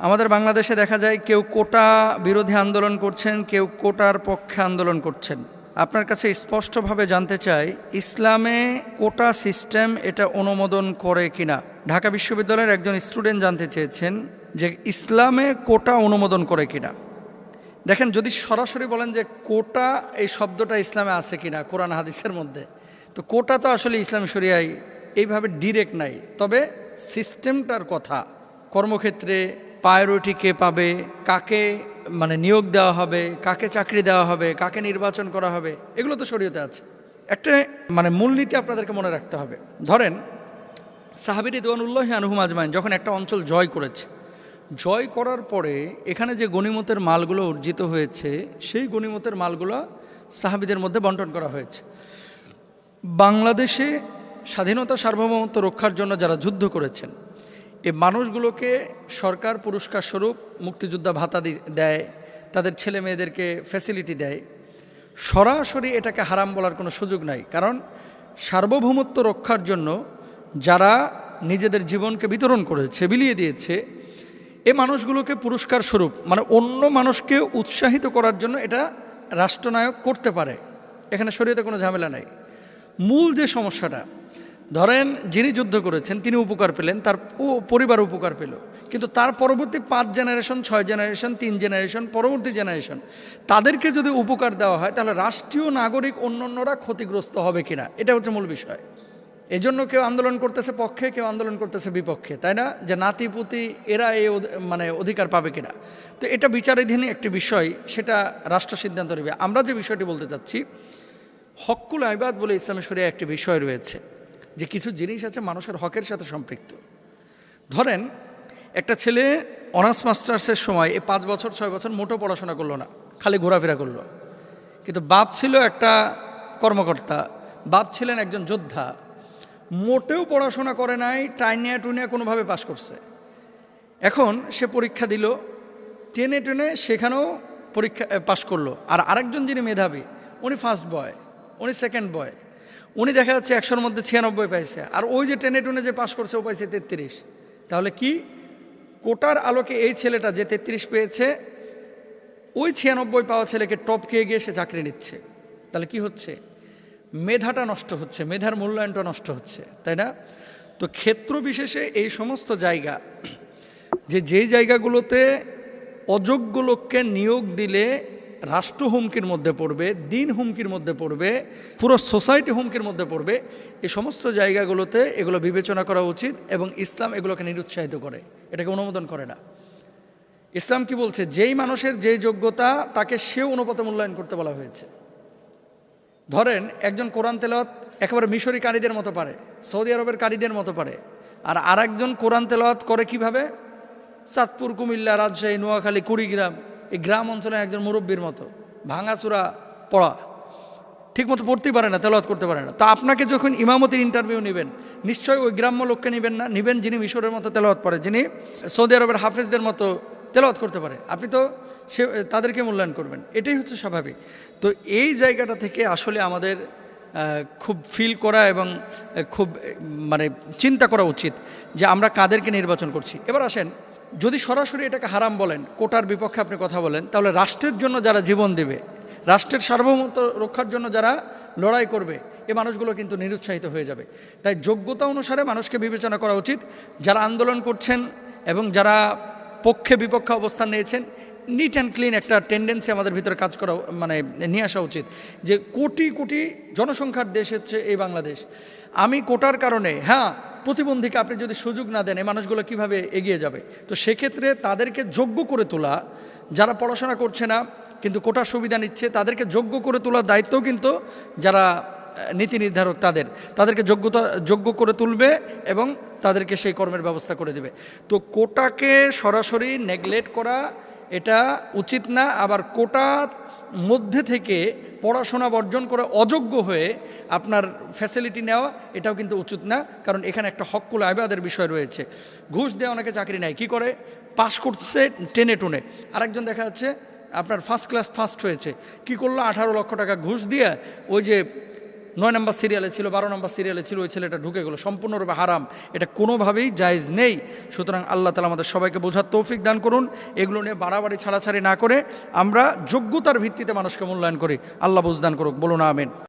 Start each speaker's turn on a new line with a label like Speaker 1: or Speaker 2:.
Speaker 1: আমাদের বাংলাদেশে দেখা যায় কেউ কোটা বিরোধী আন্দোলন করছেন, কেউ কোটার পক্ষে আন্দোলন করছেন। আপনার কাছে স্পষ্টভাবে জানতে চাই, ইসলামে কোটা সিস্টেম এটা অনুমোদন করে কিনা। ঢাকা বিশ্ববিদ্যালয়ের একজন স্টুডেন্ট জানতে চেয়েছেন যে ইসলামে কোটা অনুমোদন করে কিনা। দেখেন, যদি সরাসরি বলেন যে কোটা এই শব্দটা ইসলামে আছে কিনা কোরআন হাদিসের মধ্যে, তো কোটা তো আসলে ইসলাম শরিয়ায় এইভাবে ডিরেক্ট নাই। তবে সিস্টেমটার কথা, কর্মক্ষেত্রে প্রায়োরিটি কে পাবে, কাকে নিয়োগ দেওয়া হবে, কাকে চাকরি দেওয়া হবে, কাকে নির্বাচন করা হবে, এগুলো তো শরীয়তে আছে। একটা মূলনীতি আপনাদেরকে মনে রাখতে হবে। ধরেন, সাহাবী রিদওয়ানুল্লাহি আনহুম আজমাইন যখন একটা অঞ্চল জয় করেছে, জয় করার পরে এখানে যে গনিমতের মালগুলো অর্জিত হয়েছে, সেই গনিমতের মালগুলো সাহাবীদের মধ্যে বন্টন করা হয়েছে। বাংলাদেশে স্বাধীনতা সার্বভৌমত্ব রক্ষার জন্য যারা যুদ্ধ করেছেন, এই মানুষগুলোকে সরকার পুরস্কার স্বরূপ মুক্তিযোদ্ধা ভাতা দেয়, তাদের ছেলে মেয়েদেরকে ফ্যাসিলিটি দেয়। সরাসরি এটাকে হারাম বলার কোনো সুযোগ নাই, কারণ সার্বভৌমত্ব রক্ষার জন্য যারা নিজেদের জীবনকে বিতরণ করেছে, বিলিয়ে দিয়েছে, এই মানুষগুলোকে পুরস্কার স্বরূপ অন্য মানুষকে উৎসাহিত করার জন্য এটা রাষ্ট্রনায়ক করতে পারে। এখানে শরীয়তে কোনো ঝামেলা নাই। মূল যে সমস্যাটা, ধরেন যিনি যুদ্ধ করেছেন তিনি উপকার পেলেন, তার পরিবার উপকার পেল, কিন্তু তার পরবর্তী 5 জেনারেশন, 6 জেনারেশন, 3 জেনারেশন, পরবর্তী জেনারেশন, তাদেরকে যদি উপকার দেওয়া হয়, তাহলে রাষ্ট্রীয় নাগরিক অন্যান্যরা ক্ষতিগ্রস্ত হবে কিনা, এটা হচ্ছে মূল বিষয়। এই জন্য কেউ আন্দোলন করতেছে পক্ষে, কেউ আন্দোলন করতেছে বিপক্ষে, তাই না? যে নাতিপুতি এরা এই অধিকার পাবে কিনা। তো এটা বিচারাধীন একটি বিষয়, সেটা রাষ্ট্র সিদ্ধান্ত নেবে। আমরা যে বিষয়টি বলতে চাচ্ছি, হকুল ইবাদ বলে ইসলামে শরিয়া একটি বিষয় রয়েছে, যে কিছু জিনিস আছে মানুষের হকের সাথে সম্পৃক্ত। ধরেন, একটা ছেলে অনার্স মাস্টার্সের সময় 5 বছর 6 বছর মোটো পড়াশোনা করলো না, খালি ঘোরাফেরা করলো, কিন্তু বাপ ছিল একটা কর্মকর্তা, বাপ ছিলেন একজন যোদ্ধা, মোটেও পড়াশোনা করে নাই, টাইনিয়া টুনিয়া কোনোভাবে পাশ করছে। এখন সে পরীক্ষা দিল, টেনে টেনে সেখানেও পরীক্ষা পাশ করলো। আর আরেকজন যিনি মেধাবী, উনি ফার্স্ট বয়, উনি সেকেন্ড বয়, উনি দেখা যাচ্ছে 100-র মধ্যে 96 পাইছে, আর ওই যে টেনে টুনে যে পাশ করছে ও পাইছে 33। তাহলে কি, কোটার আলোকে এই ছেলেটা যে 33 পেয়েছে, ওই 96 পাওয়া ছেলেকে টপকে গিয়ে সে চাকরি নিচ্ছে। তাহলে কি হচ্ছে, মেধাটা নষ্ট হচ্ছে, মেধার মূল্যায়নটা নষ্ট হচ্ছে, তাই না? তো ক্ষেত্র বিশেষে এই সমস্ত জায়গা, যেই জায়গাগুলোতে অযোগ্য লোককে নিয়োগ দিলে রাষ্ট্র হুমকির মধ্যে পড়বে, দিন হুমকির মধ্যে পড়বে, পুরো সোসাইটি হুমকির মধ্যে পড়বে, এই সমস্ত জায়গাগুলোতে এগুলো বিবেচনা করা উচিত। এবং ইসলাম এগুলোকে নিরুৎসাহিত করে, এটাকে অনুমোদন করে না। ইসলাম কি বলছে, যেই মানুষের যেই যোগ্যতা, তাকে সে অনুপাতে মূল্যায়ন করতে বলা হয়েছে। ধরেন, একজন কোরআন তেলাওয়াত একেবারে মিশরি কারীদের মতো পারে, সৌদি আরবের কারীদের মতো পারে, আর আরেকজন কোরআন তেলাওয়াত করে কিভাবে, চাঁদপুর, কুমিল্লা, রাজশাহী, নোয়াখালী, কুড়িগ্রাম, এই গ্রাম অঞ্চলে একজন মুরব্বীর মতো ভাঙাচুরা পড়া, ঠিক মতো পড়তেই পারে না, তেলাওয়াত করতে পারে না। তা আপনাকে যখন ইমামতির ইন্টারভিউ নেবেন, নিশ্চয়ই ওই গ্রাম্য লোককে নেবেন না, নেবেন যিনি মিশরের মতো তেলাওয়াত পড়ে, যিনি সৌদি আরবের হাফেজদের মতো তেলাওয়াত করতে পারে। আপনি তো তাদেরকে মূল্যায়ন করবেন, এটাই হচ্ছে স্বাভাবিক। তো এই জায়গাটা থেকে আসলে আমাদের খুব ফিল করা এবং খুব চিন্তা করা উচিত যে আমরা কাদেরকে নির্বাচন করছি। এবার আসেন, যদি সরাসরি এটাকে হারাম বলেন, কোটার বিপক্ষে আপনি কথা বলেন, তাহলে রাষ্ট্রের জন্য যারা জীবন দেবে, রাষ্ট্রের সার্বভৌমত্ব রক্ষার জন্য যারা লড়াই করবে, এই মানুষগুলো কিন্তু নিরুৎসাহিত হয়ে যাবে। তাই যোগ্যতা অনুসারে মানুষকে বিবেচনা করা উচিত। যারা আন্দোলন করছেন এবং যারা পক্ষে বিপক্ষে অবস্থান নিয়েছেন, নিট অ্যান্ড ক্লিন একটা টেন্ডেন্সি আমাদের ভিতরে কাজ করা নিয়ে আসা উচিত, যে কোটি কোটি জনসংখ্যার দেশ হচ্ছে এই বাংলাদেশ। আমি কোটার কারণে, প্রতিবন্ধীকে আপনি যদি সুযোগ না দেন, এই মানুষগুলো কিভাবে এগিয়ে যাবে? তো সেক্ষেত্রে তাদেরকে যোগ্য করে তোলা, যারা পড়াশোনা করছে না কিন্তু কোটার সুবিধা নিচ্ছে, তাদেরকে যোগ্য করে তোলার দায়িত্বও কিন্তু যারা নীতি নির্ধারক তাদেরকে যোগ্য করে তুলবে এবং তাদেরকে সেই কর্মের ব্যবস্থা করে দেবে। তো কোটাকে সরাসরি নেগলেক্ট করা এটা উচিত না। আবার কোটার মধ্যে থেকে পড়াশোনা বর্জন করে অযোগ্য হয়ে আপনার ফ্যাসিলিটি নেওয়া, এটাও কিন্তু উচিত না, কারণ এখানে একটা হকুল ইবাদের বিষয় রয়েছে। ঘুষ দেওয়া, অনেকে চাকরি নেয়, কি করে, পাশ করছে টেনে টুনে। আরেকজন দেখা যাচ্ছে আপনার ফার্স্ট ক্লাস ফার্স্ট হয়েছে, কি করলো, 18 লক্ষ টাকা ঘুষ দিয়ে ওই যে 9 নম্বর সিরিয়ালে ছিল, 12 নম্বর সিরিয়ালে ছিল, ওই ছেলেটা ঢুকে গেল, সম্পূর্ণরূপে হারাম, এটা কোনোভাবেই জায়েজ নেই। সুতরাং আল্লাহ তাআলা আমাদের সবাইকে বোঝার তৌফিক দান করুন, এগুলো নিয়ে বাড়াবাড়ি ছাড়াছাড়ি না করে আমরা যোগ্যতার ভিত্তিতে মানুষকে মূল্যায়ন করি। আল্লাহ বুঝদান করুক, বলুন আমিন।